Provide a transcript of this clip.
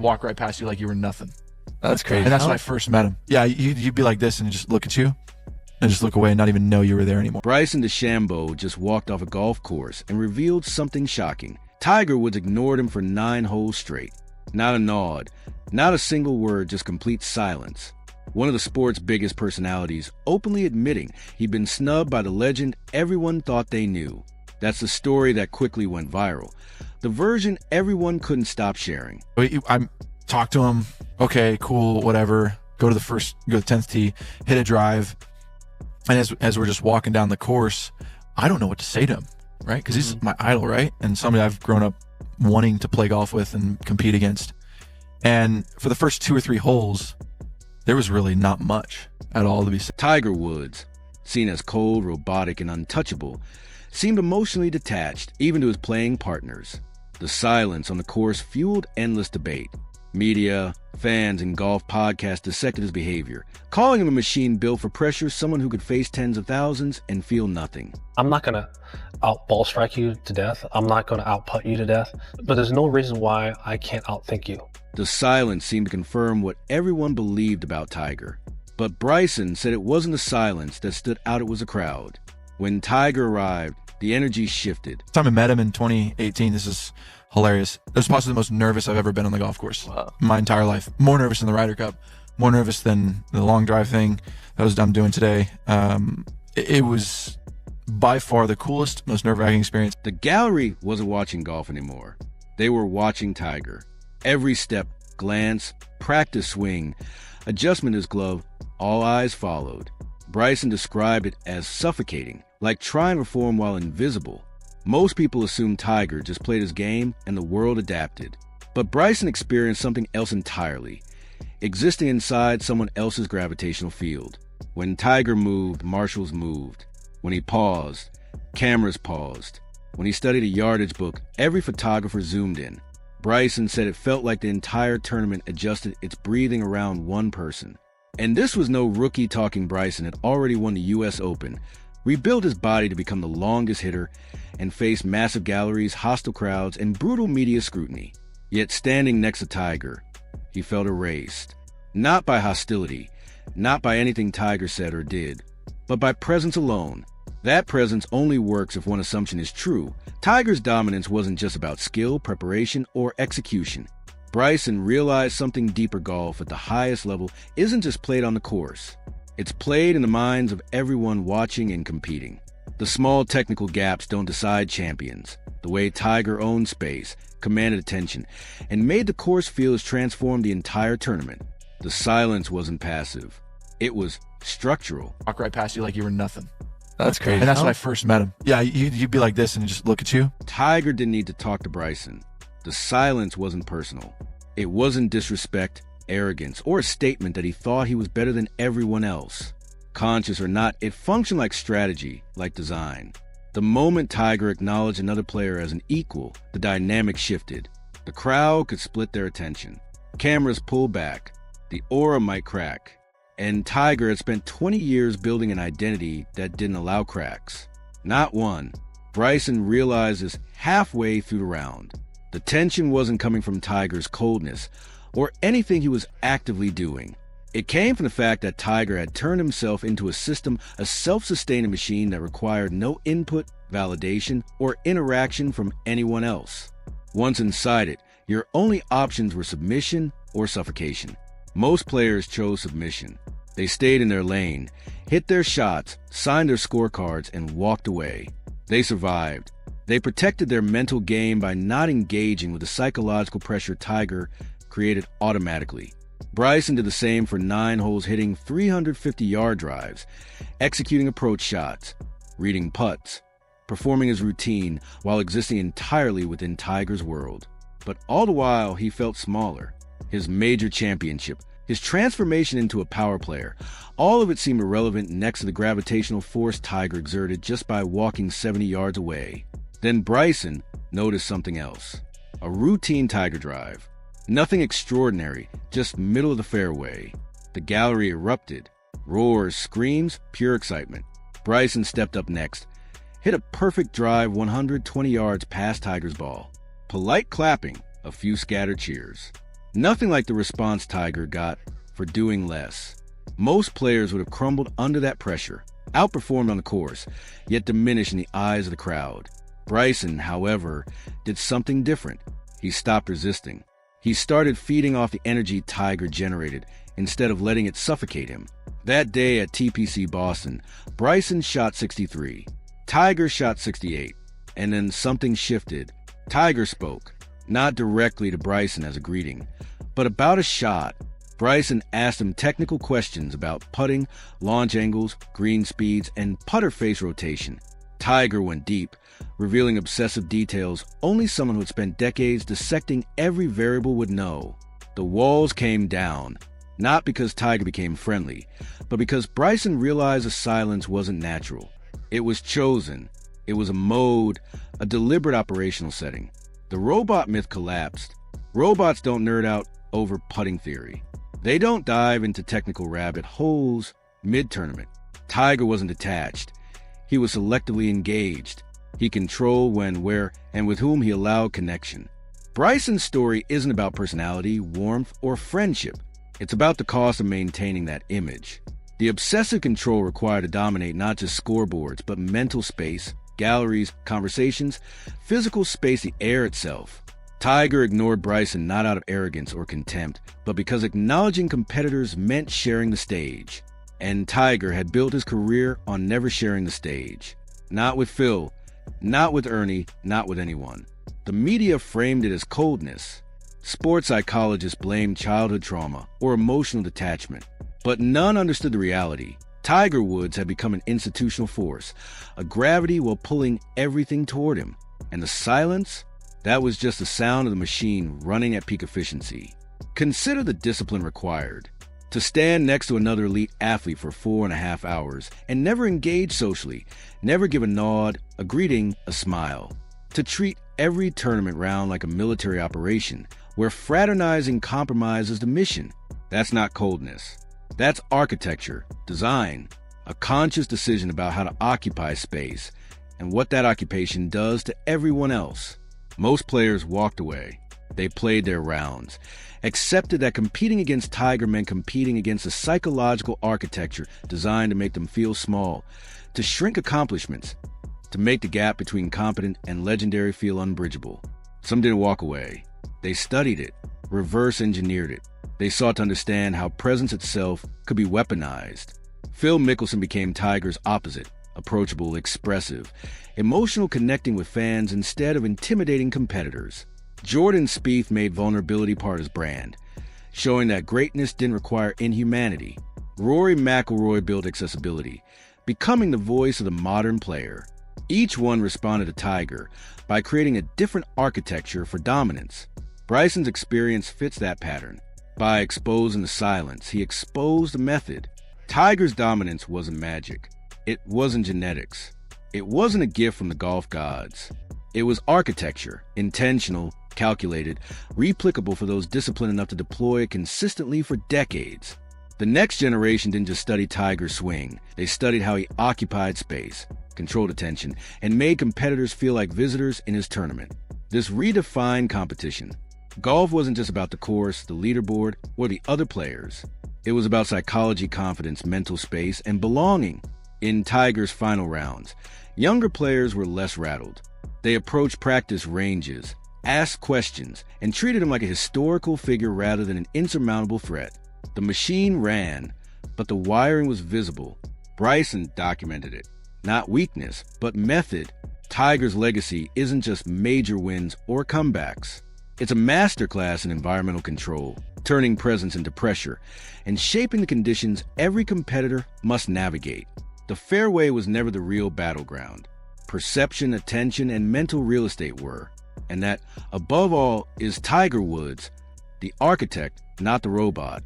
walk right past you like you were nothing. That's crazy. And that's when I first met him. Yeah, you'd be like this and just look at you and just look away and not even know you were there anymore. Bryson DeChambeau just walked off a golf course and revealed something shocking. TigerWoods ignored him for 9 holes straight. Not a nod, not a single word, just complete silence. One of the sport's biggest personalities openly admitting he'd been snubbed by the legend everyone thought they knew. That's the story that quickly went viral. The version everyone couldn't stop sharing. I talked to him. Okay, cool, whatever. Go to the 10th tee, hit a drive. And as we're just walking down the course, I don't know what to say to him, right? Because he's my idol, right? And somebody I've grown up wanting to play golf with and compete against. And for the first 2 or 3 holes, there was really not much at all to be said. TigerWoods, seen as cold, robotic, and untouchable, seemed emotionally detached even to his playing partners. The silence on the course fueled endless debate. Media, fans, and golf podcasts dissected his behavior, calling him a machine built for pressure, someone who could face tens of thousands and feel nothing. I'm not going to out-ball strike you to death. I'm not going to out-putt you to death. But there's no reason why I can't outthink you. The silence seemed to confirm what everyone believed about Tiger. But Bryson said it wasn't the silence that stood out, it was a crowd. When Tiger arrived, the energy shifted. The time I met him in 2018, this is hilarious. It was possibly the most nervous I've ever been on the golf course. Wow. My entire life. More nervous than the Ryder Cup. More nervous than the long drive thing that I'm doing today. It was by far the coolest, most nerve-wracking experience. The gallery wasn't watching golf anymore. They were watching Tiger. Every step, glance, practice swing, adjustment of his glove, all eyes followed. Bryson described it as suffocating, like trying to perform while invisible. Most people assumed Tiger just played his game and the world adapted. But Bryson experienced something else entirely, existing inside someone else's gravitational field. When Tiger moved, marshals moved. When he paused, cameras paused. When he studied a yardage book, every photographer zoomed in. Bryson said it felt like the entire tournament adjusted its breathing around one person. And this was no rookie talking. Bryson had already won the U.S. Open, rebuilt his body to become the longest hitter, and faced massive galleries, hostile crowds, and brutal media scrutiny. Yet standing next to Tiger, he felt erased. Not by hostility, not by anything Tiger said or did, but by presence alone. That presence only works if one assumption is true. Tiger's dominance wasn't just about skill, preparation, or execution. Bryson realized something deeper. Golf at the highest level isn't just played on the course. It's played in the minds of everyone watching and competing. The small technical gaps don't decide champions. The way Tiger owned space, commanded attention, and made the course feel has transformed the entire tournament. The silence wasn't passive. It was structural. Walk right past you like you were nothing. That's crazy. And that's when I first met him. Yeah, you'd be like this and just look at you. Tiger didn't need to talk to Bryson. The silence wasn't personal. It wasn't disrespect, arrogance, or a statement that he thought he was better than everyone else. Conscious or not, it functioned like strategy, like design. The moment Tiger acknowledged another player as an equal, the dynamic shifted. The crowd could split their attention. Cameras pulled back. The aura might crack. And Tiger had spent 20 years building an identity that didn't allow cracks. Not one. Bryson realized this halfway through the round. The tension wasn't coming from Tiger's coldness or anything he was actively doing. It came from the fact that Tiger had turned himself into a system, a self-sustaining machine that required no input, validation, or interaction from anyone else. Once inside it, your only options were submission or suffocation. Most players chose submission. They stayed in their lane, hit their shots, signed their scorecards, and walked away. They survived. They protected their mental game by not engaging with the psychological pressure Tiger created automatically. Bryson did the same for 9 holes, hitting 350-yard drives, executing approach shots, reading putts, performing his routine while existing entirely within Tiger's world. But all the while, he felt smaller. His major championship, his transformation into a power player, all of it seemed irrelevant next to the gravitational force Tiger exerted just by walking 70 yards away. Then Bryson noticed something else. A routine Tiger drive. Nothing extraordinary, just middle of the fairway. The gallery erupted. Roars, screams, pure excitement. Bryson stepped up next. Hit a perfect drive 120 yards past Tiger's ball. Polite clapping, a few scattered cheers. Nothing like the response Tiger got for doing less. Most players would have crumbled under that pressure, outperformed on the course, yet diminished in the eyes of the crowd. Bryson, however, did something different. He stopped resisting. He started feeding off the energy Tiger generated instead of letting it suffocate him. That day at TPC Boston, Bryson shot 63. Tiger shot 68. And then something shifted. Tiger spoke, not directly to Bryson as a greeting, but about a shot. Bryson asked him technical questions about putting, launch angles, green speeds, and putter face rotation. Tiger went deep, revealing obsessive details only someone who had spent decades dissecting every variable would know. The walls came down, not because Tiger became friendly, but because Bryson realized the silence wasn't natural. It was chosen. It was a mode, a deliberate operational setting. The robot myth collapsed. Robots don't nerd out over putting theory. They don't dive into technical rabbit holes mid-tournament. Tiger wasn't detached. He was selectively engaged. He controlled when, where, and with whom he allowed connection. Bryson's story isn't about personality, warmth, or friendship. It's about the cost of maintaining that image. The obsessive control required to dominate not just scoreboards, but mental space, galleries, conversations, physical space, the air itself. Tiger ignored Bryson not out of arrogance or contempt, but because acknowledging competitors meant sharing the stage. And Tiger had built his career on never sharing the stage. Not with Phil, not with Ernie, not with anyone. The media framed it as coldness. Sports psychologists blamed childhood trauma or emotional detachment, but none understood the reality. TigerWoods had become an institutional force, a gravity while pulling everything toward him. And the silence? That was just the sound of the machine running at peak efficiency. Consider the discipline required. To stand next to another elite athlete for 4.5 hours and never engage socially, never give a nod, a greeting, a smile. To treat every tournament round like a military operation, where fraternizing compromises the mission. That's not coldness. That's architecture, design, a conscious decision about how to occupy space and what that occupation does to everyone else. Most players walked away. They played their rounds, accepted that competing against Tiger meant competing against a psychological architecture designed to make them feel small, to shrink accomplishments, to make the gap between competent and legendary feel unbridgeable. Some didn't walk away. They studied it, reverse engineered it. They sought to understand how presence itself could be weaponized. Phil Mickelson became Tiger's opposite, approachable, expressive, emotional, connecting with fans instead of intimidating competitors. Jordan Spieth made vulnerability part of his brand, showing that greatness didn't require inhumanity. Rory McIlroy built accessibility, becoming the voice of the modern player. Each one responded to Tiger by creating a different architecture for dominance. Bryson's experience fits that pattern. By exposing the silence, he exposed the method. Tiger's dominance wasn't magic. It wasn't genetics. It wasn't a gift from the golf gods. It was architecture, intentional, calculated, replicable for those disciplined enough to deploy it consistently for decades. The next generation didn't just study Tiger's swing. They studied how he occupied space, controlled attention, and made competitors feel like visitors in his tournament. This redefined competition. Golf wasn't just about the course, the leaderboard, or the other players. It was about psychology, confidence, mental space, and belonging. In Tiger's final rounds, younger players were less rattled. They approached practice ranges, asked questions, and treated him like a historical figure rather than an insurmountable threat. The machine ran, but the wiring was visible. Bryson documented it. Not weakness, but method. Tiger's legacy isn't just major wins or comebacks. It's a masterclass in environmental control, turning presence into pressure, and shaping the conditions every competitor must navigate. The fairway was never the real battleground. Perception, attention, and mental real estate were. And that, above all, is TigerWoods, the architect, not the robot.